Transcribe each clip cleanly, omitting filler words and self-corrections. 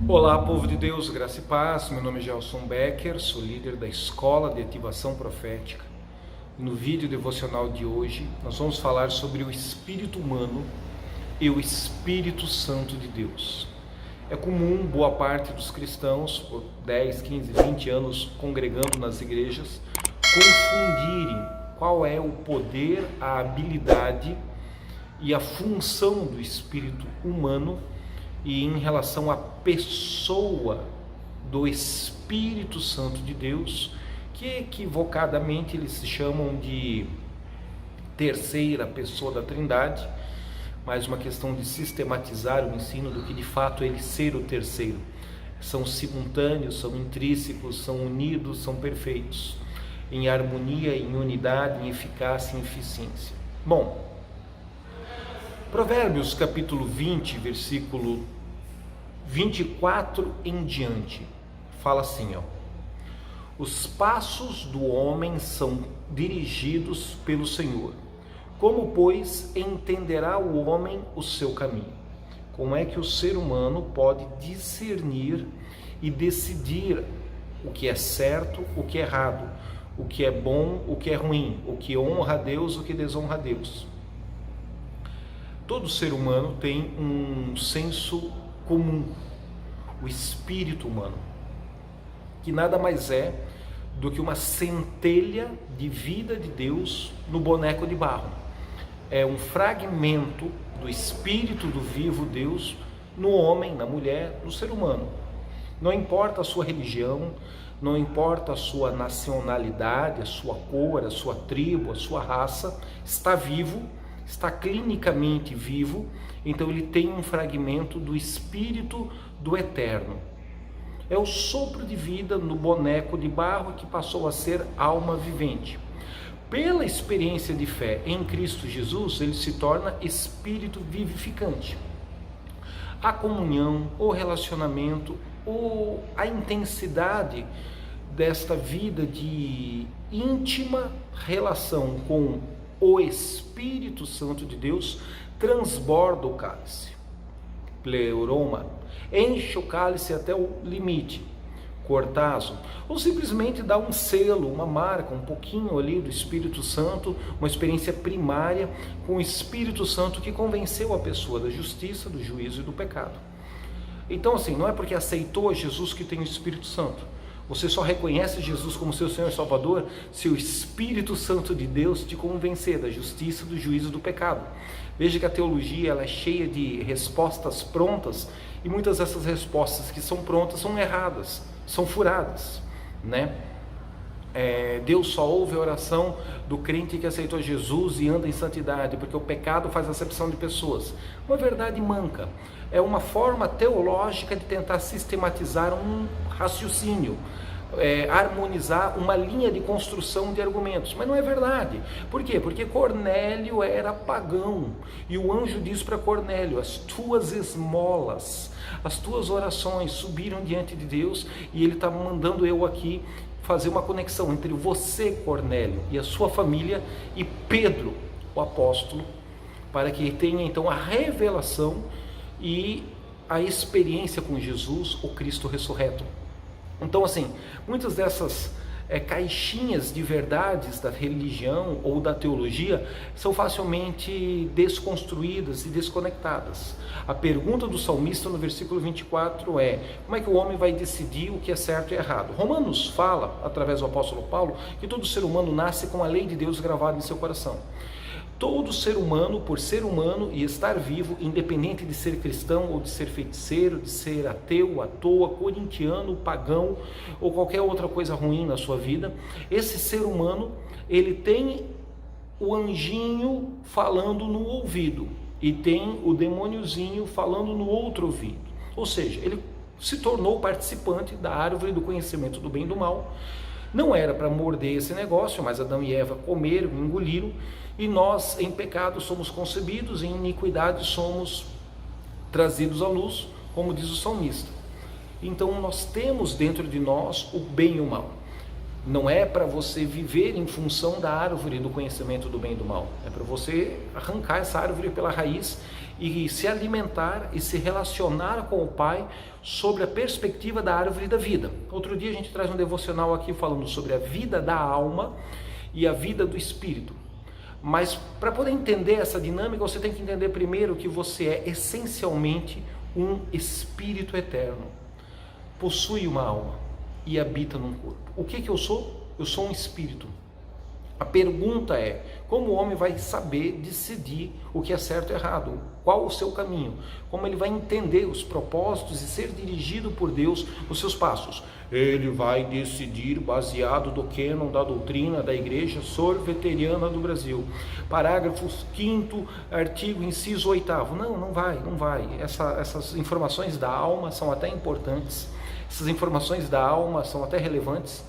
Olá, povo de Deus, graça e paz. Meu nome é Gelson Becker, sou líder da Escola de Ativação Profética. No vídeo devocional de hoje, nós vamos falar sobre o espírito humano e o Espírito Santo de Deus. É comum boa parte dos cristãos, por 10, 15, 20 anos congregando nas igrejas, confundirem qual é o poder, a habilidade e a função do espírito humano e em relação à pessoa do Espírito Santo de Deus, que equivocadamente eles se chamam de terceira pessoa da Trindade, mais uma questão de sistematizar o ensino do que de fato ele ser o terceiro. São simultâneos, são intrínsecos, são unidos, são perfeitos, em harmonia, em unidade, em eficácia, em eficiência. Bom, Provérbios capítulo 20, versículo 24 em diante, fala assim, os passos do homem são dirigidos pelo Senhor. Como, pois, entenderá o homem o seu caminho? Como é que o ser humano pode discernir e decidir o que é certo, o que é errado, o que é bom, o que é ruim, o que honra a Deus, o que desonra a Deus? Todo ser humano tem um senso comum, o espírito humano, que nada mais é do que uma centelha de vida de Deus no boneco de barro. É um fragmento do espírito do vivo Deus no homem, na mulher, no ser humano. Não importa a sua religião, não importa a sua nacionalidade, a sua cor, a sua tribo, a sua raça, está vivo, está clinicamente vivo, então ele tem um fragmento do Espírito do Eterno. É o sopro de vida no boneco de barro que passou a ser alma vivente. Pela experiência de fé em Cristo Jesus, ele se torna espírito vivificante. A comunhão, o relacionamento, a intensidade desta vida de íntima relação com o Espírito Santo de Deus transborda o cálice, pleuroma, enche o cálice até o limite, cortazo, ou simplesmente dá um selo, uma marca, um pouquinho ali do Espírito Santo, uma experiência primária com o Espírito Santo que convenceu a pessoa da justiça, do juízo e do pecado. Então assim, não é porque aceitou Jesus que tem o Espírito Santo. Você só reconhece Jesus como seu Senhor e Salvador se o Espírito Santo de Deus te convencer da justiça, do juízo e do pecado. Veja que a teologia ela é cheia de respostas prontas e muitas dessas respostas que são prontas são erradas, são furadas, né? Deus só ouve a oração do crente que aceitou Jesus e anda em santidade, porque o pecado faz acepção de pessoas. Uma verdade manca. É uma forma teológica de tentar sistematizar um raciocínio, harmonizar uma linha de construção de argumentos, mas não é verdade. Por quê? Porque Cornélio era pagão, e o anjo diz para Cornélio, as tuas esmolas, as tuas orações subiram diante de Deus, e ele está mandando eu aqui fazer uma conexão entre você, Cornélio, e a sua família, e Pedro, o apóstolo, para que tenha então a revelação e a experiência com Jesus, o Cristo ressurreto. Então assim, muitas dessas caixinhas de verdades da religião ou da teologia são facilmente desconstruídas e desconectadas. A pergunta do salmista no versículo 24 é: como é que o homem vai decidir o que é certo e errado? Romanos fala, através do apóstolo Paulo, que todo ser humano nasce com a lei de Deus gravada em seu coração. Todo ser humano, por ser humano e estar vivo, independente de ser cristão ou de ser feiticeiro, de ser ateu, à toa, corintiano, pagão ou qualquer outra coisa ruim na sua vida, esse ser humano, ele tem o anjinho falando no ouvido e tem o demôniozinho falando no outro ouvido. Ou seja, ele se tornou participante da árvore do conhecimento do bem e do mal. Não era para morder esse negócio, mas Adão e Eva comeram, engoliram, e nós em pecado somos concebidos, em iniquidade somos trazidos à luz, como diz o salmista. Então nós temos dentro de nós o bem e o mal. Não é para você viver em função da árvore do conhecimento do bem e do mal. É para você arrancar essa árvore pela raiz e se alimentar e se relacionar com o Pai sobre a perspectiva da árvore da vida. Outro dia a gente traz um devocional aqui falando sobre a vida da alma e a vida do espírito. Mas para poder entender essa dinâmica, você tem que entender primeiro que você é essencialmente um espírito eterno. Possui uma alma e habita num corpo. O que eu sou? Eu sou um espírito. A pergunta é, como o homem vai saber decidir o que é certo e errado? Qual o seu caminho? Como ele vai entender os propósitos e ser dirigido por Deus nos seus passos? Ele vai decidir baseado do cânon da doutrina da Igreja Sorveteriana do Brasil. Parágrafo 5º, artigo, inciso 8º. Não vai. Essas informações da alma são até importantes. Essas informações da alma são até relevantes,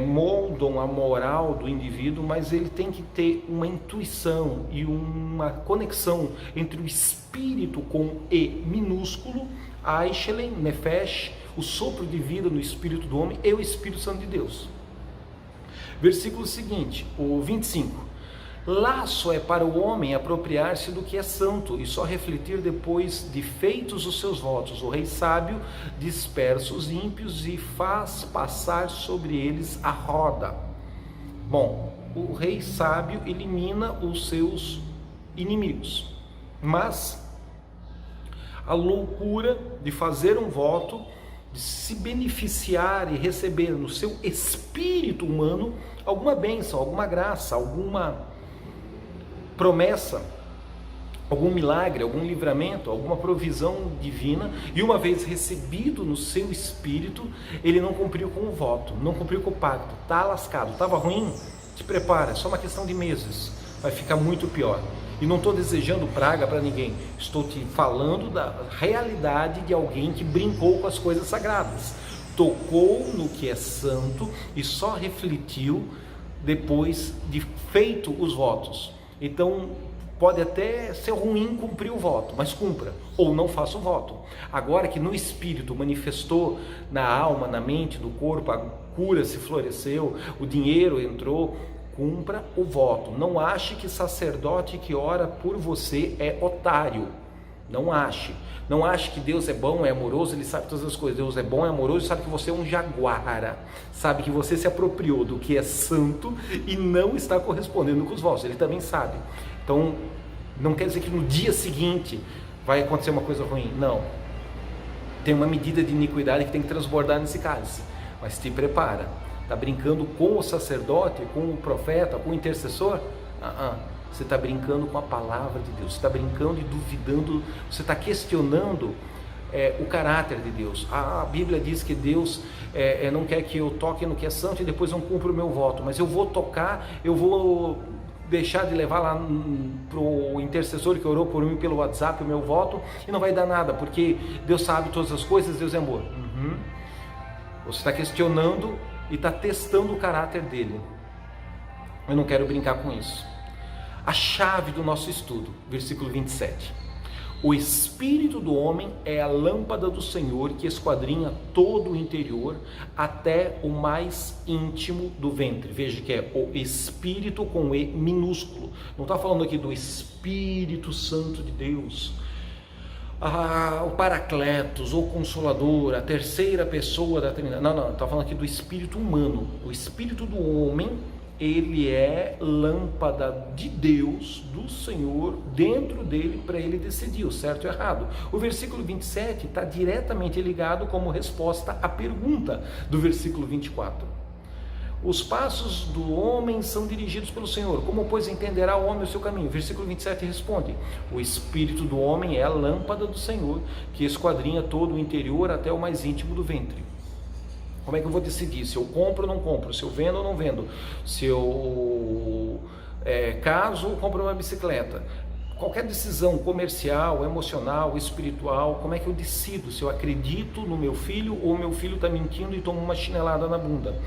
moldam a moral do indivíduo, mas ele tem que ter uma intuição e uma conexão entre o espírito com E minúsculo, Aichelen, Nefesh, o sopro de vida no espírito do homem e o Espírito Santo de Deus. Versículo seguinte, o 25. Laço é para o homem apropriar-se do que é santo e só refletir depois de feitos os seus votos. O rei sábio dispersa os ímpios e faz passar sobre eles a roda. Bom, o rei sábio elimina os seus inimigos, mas a loucura de fazer um voto, de se beneficiar e receber no seu espírito humano alguma bênção, alguma graça, alguma promessa, algum milagre, algum livramento, alguma provisão divina, e uma vez recebido no seu espírito, ele não cumpriu com o voto, não cumpriu com o pacto, está lascado, estava ruim, te prepara, é só uma questão de meses, vai ficar muito pior. E não estou desejando praga para ninguém, estou te falando da realidade de alguém que brincou com as coisas sagradas, tocou no que é santo e só refletiu depois de feito os votos. Então pode até ser ruim cumprir o voto, mas cumpra, ou não faça o voto. Agora que no espírito manifestou na alma, na mente, no corpo, a cura se floresceu, o dinheiro entrou, cumpra o voto. Não ache que sacerdote que ora por você é otário. Não ache. Não ache que Deus é bom, é amoroso, Ele sabe todas as coisas. Deus é bom, é amoroso, sabe que você é um jaguara. Sabe que você se apropriou do que é santo e não está correspondendo com os votos. Ele também sabe. Então, não quer dizer que no dia seguinte vai acontecer uma coisa ruim. Não. Tem uma medida de iniquidade que tem que transbordar nesse cálice. Mas te prepara. Está brincando com o sacerdote, com o profeta, com o intercessor? Você está brincando com a palavra de Deus, você está brincando e duvidando, você está questionando o caráter de Deus. A Bíblia diz que Deus não quer que eu toque no que é santo e depois não cumpra o meu voto, mas eu vou tocar, eu vou deixar de levar lá para o intercessor que orou por mim pelo WhatsApp o meu voto e não vai dar nada, porque Deus sabe todas as coisas, Deus é amor. Você está questionando e está testando o caráter dele. Eu não quero brincar com isso. A chave do nosso estudo, versículo 27. O espírito do homem é a lâmpada do Senhor que esquadrinha todo o interior até o mais íntimo do ventre. Veja que é o espírito com E minúsculo. Não está falando aqui do Espírito Santo de Deus, o Paracletos, o Consolador, a terceira pessoa da Trindade. Não, está falando aqui do espírito humano. O espírito do homem, ele é lâmpada de Deus, do Senhor, dentro dele para ele decidir o certo e o errado. O versículo 27 está diretamente ligado como resposta à pergunta do versículo 24. Os passos do homem são dirigidos pelo Senhor. Como, pois, entenderá o homem o seu caminho? Versículo 27 responde: o espírito do homem é a lâmpada do Senhor, que esquadrinha todo o interior até o mais íntimo do ventre. Como é que eu vou decidir se eu compro ou não compro, se eu vendo ou não vendo, se eu caso ou compro uma bicicleta? Qualquer decisão comercial, emocional, espiritual, como é que eu decido se eu acredito no meu filho ou meu filho está mentindo e toma uma chinelada na bunda?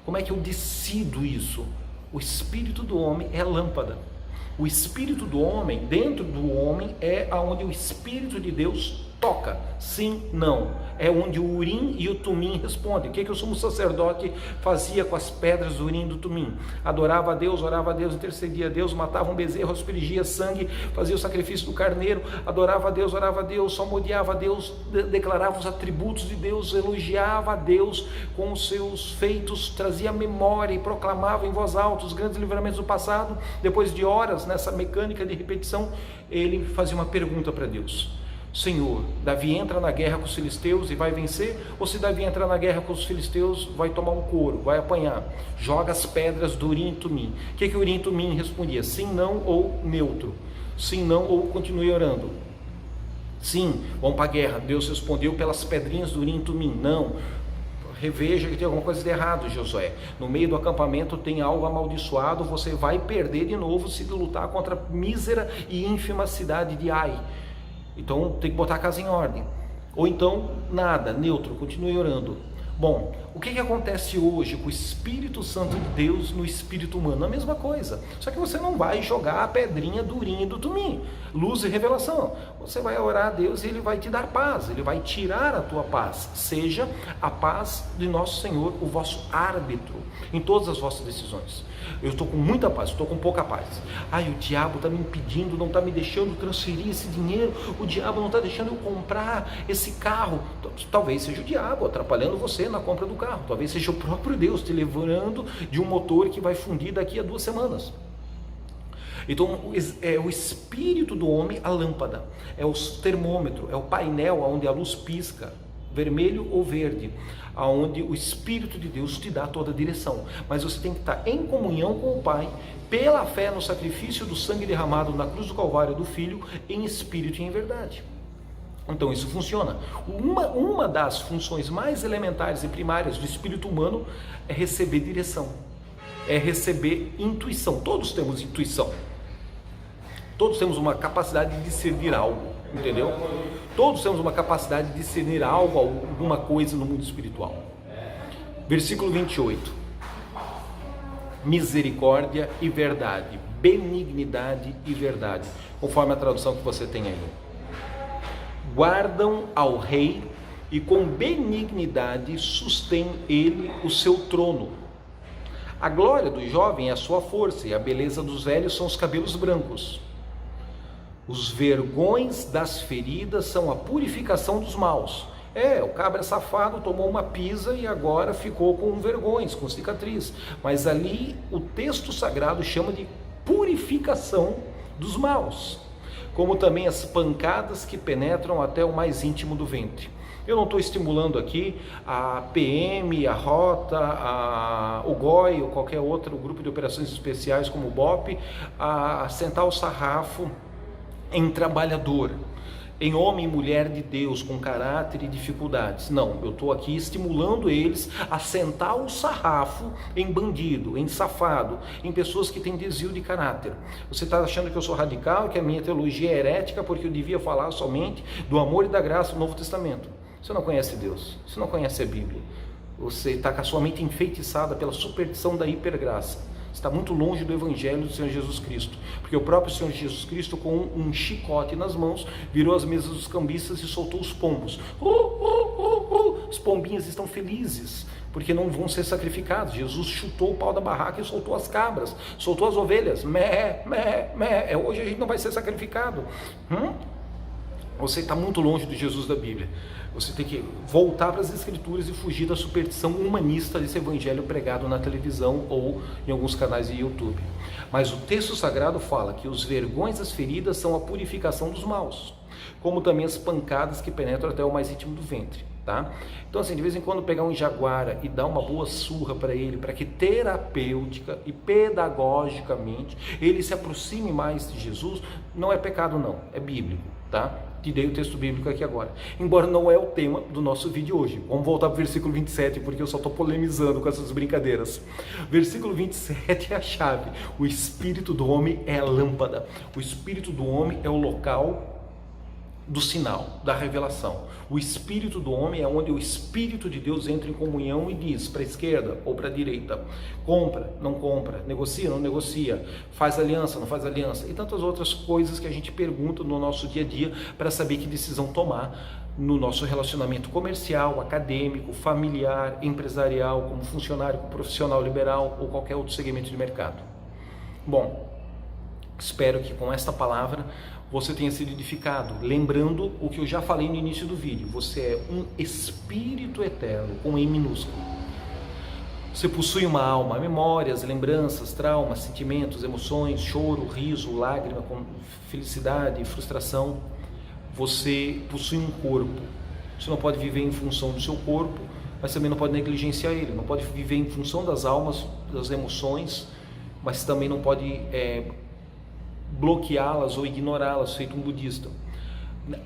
Como é que eu decido isso? O espírito do homem é a lâmpada. O espírito do homem, dentro do homem, é aonde o Espírito de Deus Toca, sim, não. É onde o Urim e o Tumim respondem. O que o sumo sacerdote fazia com as pedras do Urim e do Tumim? Adorava a Deus, orava a Deus, intercedia a Deus, matava um bezerro, aspergia sangue, fazia o sacrifício do carneiro, adorava a Deus, orava a Deus, salmodiava a Deus, declarava os atributos de Deus, elogiava a Deus com os seus feitos, trazia memória e proclamava em voz alta os grandes livramentos do passado. Depois de horas nessa mecânica de repetição, ele fazia uma pergunta para Deus: Senhor, Davi entra na guerra com os filisteus e vai vencer? Ou se Davi entrar na guerra com os filisteus, vai tomar um couro, vai apanhar? Joga as pedras do Urim e Tumim. O que o Urim e Tumim respondia? Sim, não ou neutro. Sim, não ou continue orando. Sim, vamos para a guerra. Deus respondeu pelas pedrinhas do Urim e Tumim. Não. Reveja que tem alguma coisa de errado, Josué. No meio do acampamento tem algo amaldiçoado, você vai perder de novo se lutar contra a mísera e ínfima cidade de Ai. Então tem que botar a casa em ordem. Ou então nada, neutro, continue orando. Bom, o que acontece hoje com o Espírito Santo de Deus no espírito humano? A mesma coisa, só que você não vai jogar a pedrinha do Urim e do Tumim, luz e revelação. Você vai orar a Deus e Ele vai te dar paz, Ele vai tirar a tua paz. Seja a paz de nosso Senhor o vosso árbitro em todas as vossas decisões. Eu estou com muita paz, estou com pouca paz. Ai, o diabo está me impedindo, não está me deixando transferir esse dinheiro, o diabo não está deixando eu comprar esse carro. Talvez seja o diabo atrapalhando você na compra do carro, talvez seja o próprio Deus te livrando de um motor que vai fundir daqui a 2 semanas. Então é o espírito do homem a lâmpada, é o termômetro, é o painel onde a luz pisca, vermelho ou verde, aonde o Espírito de Deus te dá toda a direção. Mas você tem que estar em comunhão com o Pai, pela fé no sacrifício do sangue derramado na cruz do Calvário do Filho, em espírito e em verdade. Então isso funciona. Uma das funções mais elementares e primárias do espírito humano é receber direção, é receber intuição. Todos temos intuição, todos temos uma capacidade de discernir algo, entendeu? Todos temos uma capacidade de discernir algo, alguma coisa no mundo espiritual. Versículo 28. Misericórdia e verdade, benignidade e verdade, conforme a tradução que você tem aí. Guardam ao rei e com benignidade sustém ele o seu trono. A glória do jovem é a sua força e a beleza dos velhos são os cabelos brancos. Os vergões das feridas são a purificação dos maus. O cabra safado tomou uma pisa e agora ficou com vergões, com cicatriz. Mas ali o texto sagrado chama de purificação dos maus. Como também as pancadas que penetram até o mais íntimo do ventre. Eu não estou estimulando aqui a PM, a Rota, o GOI ou qualquer outro grupo de operações especiais como o BOP a sentar o sarrafo em trabalhador, em homem e mulher de Deus com caráter e dificuldades. Não, eu estou aqui estimulando eles a sentar o sarrafo em bandido, em safado, em pessoas que têm desvio de caráter. Você está achando que eu sou radical, que a minha teologia é herética porque eu devia falar somente do amor e da graça do Novo Testamento? Você não conhece Deus, você não conhece a Bíblia, você está com a sua mente enfeitiçada pela superstição da hipergraça. Está muito longe do Evangelho do Senhor Jesus Cristo, porque o próprio Senhor Jesus Cristo, com um chicote nas mãos, virou as mesas dos cambistas e soltou os pombos. Os pombinhos estão felizes, porque não vão ser sacrificados. Jesus chutou o pau da barraca e soltou as cabras, soltou as ovelhas. Mé, mé, mé. Hoje a gente não vai ser sacrificado. Você está muito longe do Jesus da Bíblia. Você tem que voltar para as Escrituras e fugir da superstição humanista desse evangelho pregado na televisão ou em alguns canais de YouTube. Mas o texto sagrado fala que os vergões das feridas são a purificação dos maus, como também as pancadas que penetram até o mais íntimo do ventre. Tá? Então assim, de vez em quando pegar um jaguara e dar uma boa surra para ele, para que terapêutica e pedagogicamente ele se aproxime mais de Jesus, não é pecado não, é bíblico, tá? Te dei o texto bíblico aqui agora, embora não é o tema do nosso vídeo hoje. Vamos voltar para o versículo 27, porque eu só estou polemizando com essas brincadeiras. Versículo 27 é a chave. O espírito do homem é a lâmpada, o espírito do homem é o local do sinal, da revelação. O espírito do homem é onde o Espírito de Deus entra em comunhão e diz para a esquerda ou para a direita: compra, não compra, negocia, não negocia, faz aliança, não faz aliança, e tantas outras coisas que a gente pergunta no nosso dia a dia para saber que decisão tomar no nosso relacionamento comercial, acadêmico, familiar, empresarial, como funcionário, como profissional liberal ou qualquer outro segmento de mercado. Bom, espero que com esta palavra você tenha sido edificado, lembrando o que eu já falei no início do vídeo: você é um espírito eterno, com E minúsculo. Você possui uma alma, memórias, lembranças, traumas, sentimentos, emoções, choro, riso, lágrima, felicidade, frustração. Você possui um corpo. Você não pode viver em função do seu corpo, mas também não pode negligenciar ele. Não pode viver em função das almas, das emoções, mas também não pode bloqueá-las ou ignorá-las, feito um budista,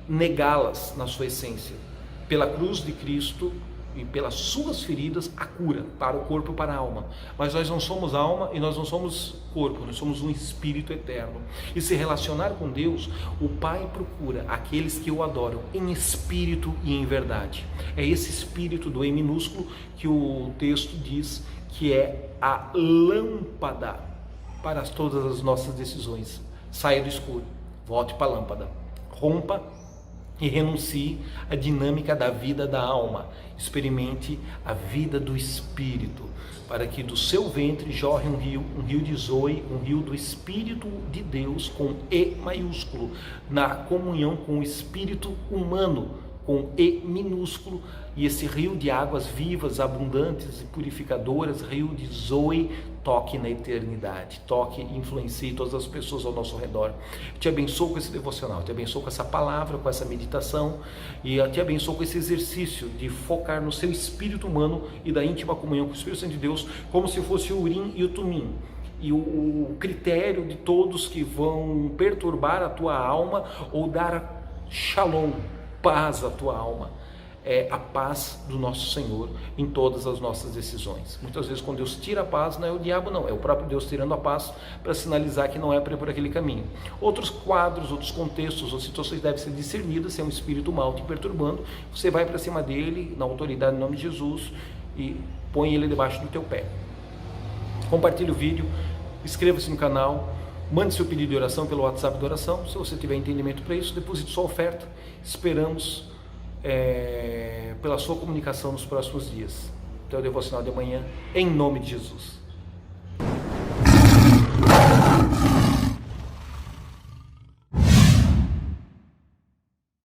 negá-las na sua essência. Pela cruz de Cristo e pelas suas feridas, a cura para o corpo e para a alma. Mas nós não somos alma e nós não somos corpo, nós somos um espírito eterno. E se relacionar com Deus, o Pai procura aqueles que o adoram em espírito e em verdade. É esse espírito do E minúsculo que o texto diz que é a lâmpada para todas as nossas decisões. Saia do escuro, volte para a lâmpada, rompa e renuncie à dinâmica da vida da alma. Experimente a vida do Espírito, para que do seu ventre jorre um rio de Zoe, um rio do Espírito de Deus com E maiúsculo, na comunhão com o Espírito humano com E minúsculo, e esse rio de águas vivas, abundantes e purificadoras, rio de Zoe, toque na eternidade, toque e influencie todas as pessoas ao nosso redor. Te abençoo com esse devocional, te abençoo com essa palavra, com essa meditação, e te abençoo com esse exercício de focar no seu espírito humano e da íntima comunhão com o Espírito Santo de Deus, como se fosse o Urim e o Tumim. E o critério de todos que vão perturbar a tua alma ou dar shalom, paz à tua alma, é a paz do nosso Senhor em todas as nossas decisões. Muitas vezes quando Deus tira a paz, não é o diabo não, é o próprio Deus tirando a paz para sinalizar que não é para ir por aquele caminho. Outros quadros, outros contextos ou situações devem ser discernidas. Se é um espírito mal te perturbando, você vai para cima dele, na autoridade, em nome de Jesus, e põe ele debaixo do teu pé. Compartilhe o vídeo, inscreva-se no canal, mande seu pedido de oração pelo WhatsApp de oração. Se você tiver entendimento para isso, deposite sua oferta. Esperamos pela sua comunicação nos próximos dias. Até o devocional de amanhã, em nome de Jesus.